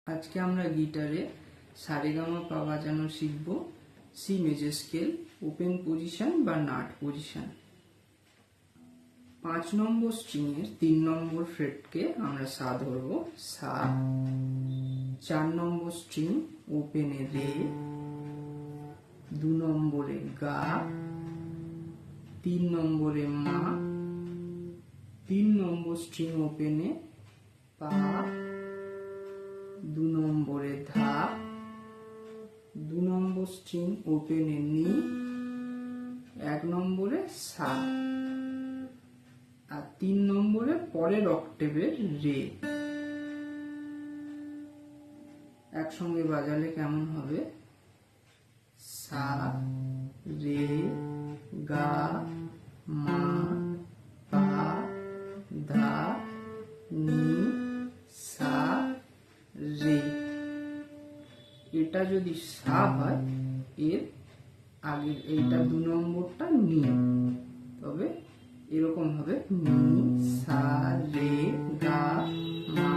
আজকে আমরা গিটারে সারেগামাপা বাজানো শিখব। C major scale, open position বা নাট পজিশন। 5 নম্বর স্ট্রিং এর 3 নম্বর ফ্রেটকে আমরা সা ধরব, সা। 4 নম্বর স্ট্রিং ওপেনে রে, 2 নম্বরে গা, 3 নম্বরে মা, 3 নম্বর স্ট্রিং ওপেনে পা, 2 নম্বরে ধা, 2 নম্বর স্ট্রিং ওপেনে নি, 1 নম্বরে সা, আর 3 নম্বরে পরের অক্টেভের রে। একসঙ্গে বাজালে কেমন হবে? সা, রে, গা, মা, পা, ধা, নি, সা, রে। এটা যদি সা হয়, এর আগের এইটা 2 নম্বরটা নি, তবে এরকম হবে নি, সা, রে, গা, মা,